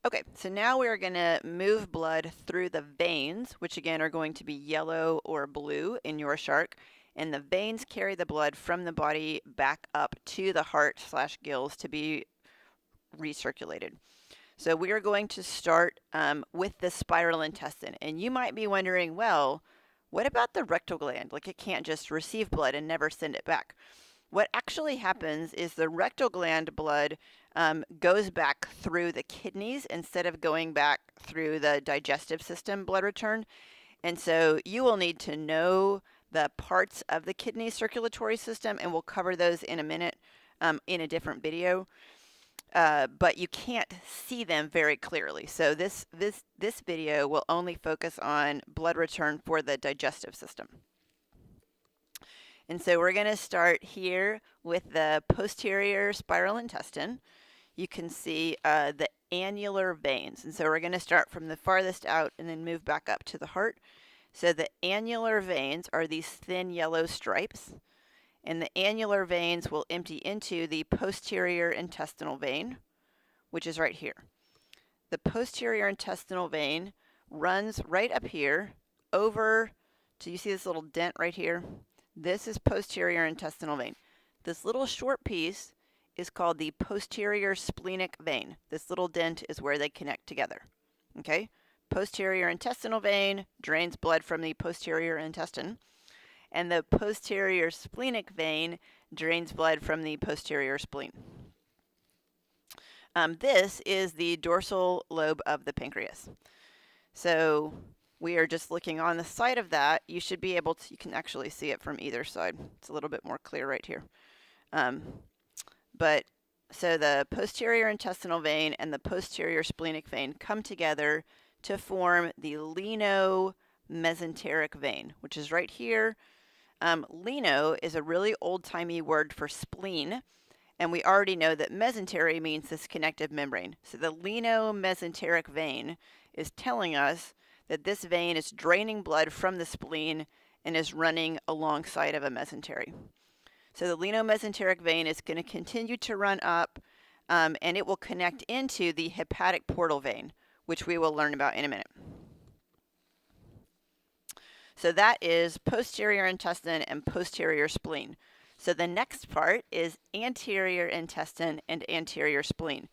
Okay, so now we're going to move blood through the veins, which again are going to be yellow or blue in your shark. And the veins carry the blood from the body back up to the heart/gills to be recirculated. So we are going to start with the spiral intestine. And you might be wondering, well, what about the rectal gland? Like it can't just receive blood and never send it back. What actually happens is the rectal gland blood goes back through the kidneys instead of going back through the digestive system blood return. And so you will need to know the parts of the kidney circulatory system, and we'll cover those in a minute in a different video. But you can't see them very clearly. So this video will only focus on blood return for the digestive system. And so we're going to start here with the posterior spiral intestine. You can see the annular veins. And so we're going to start from the farthest out and then move back up to the heart. So the annular veins are these thin yellow stripes. And the annular veins will empty into the posterior intestinal vein, which is right here. The posterior intestinal vein runs right up here over, do you see this little dent right here? This is posterior intestinal vein. This little short piece is called the posterior splenic vein. This little dent is where they connect together. Okay? Posterior intestinal vein drains blood from the posterior intestine, and the posterior splenic vein drains blood from the posterior spleen. This is the dorsal lobe of the pancreas. So we are just looking on the side of that. You should be able to, you can actually see it from either side. It's a little bit more clear right here. So the posterior intestinal vein and the posterior splenic vein come together to form the lieno-mesenteric vein, which is right here. Lieno is a really old-timey word for spleen, and we already know that mesentery means this connective membrane. So the lieno-mesenteric vein is telling us that this vein is draining blood from the spleen and is running alongside of a mesentery. So the lieno-mesenteric vein is going to continue to run up, and it will connect into the hepatic portal vein, which we will learn about in a minute. So that is posterior intestine and posterior spleen. So the next part is anterior intestine and anterior spleen.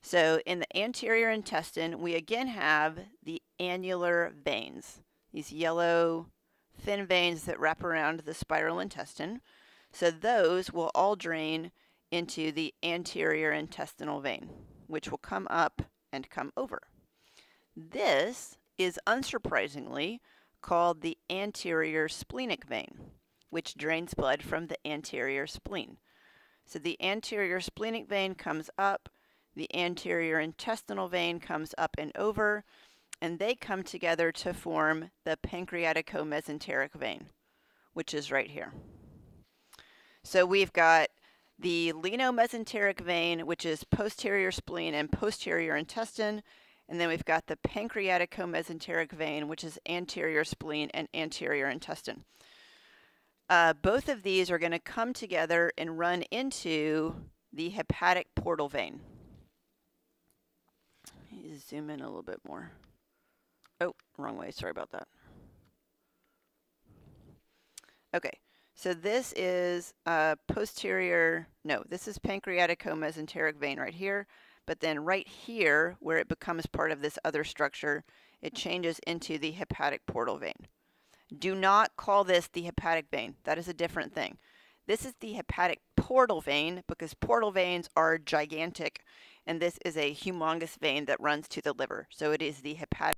So in the anterior intestine, we again have the annular veins, these yellow thin veins that wrap around the spiral intestine. So those will all drain into the anterior intestinal vein, which will come up and come over. This is unsurprisingly called the anterior splenic vein, which drains blood from the anterior spleen. So the anterior splenic vein comes up, the anterior intestinal vein comes up and over, and they come together to form the pancreatico-mesenteric vein, which is right here. So we've got the lieno-mesenteric vein, which is posterior spleen and posterior intestine, and then we've got the pancreatico-mesenteric vein, which is anterior spleen and anterior intestine. Both of these are going to come together and run into the hepatic portal vein. Let me zoom in a little bit more. Oh, wrong way. Sorry about that. Okay, so this is this is pancreatico-mesenteric vein right here. But then right here, where it becomes part of this other structure, it changes into the hepatic portal vein. Do not call this the hepatic vein. That is a different thing. This is the hepatic portal vein because portal veins are gigantic, and this is a humongous vein that runs to the liver. So it is the hepatic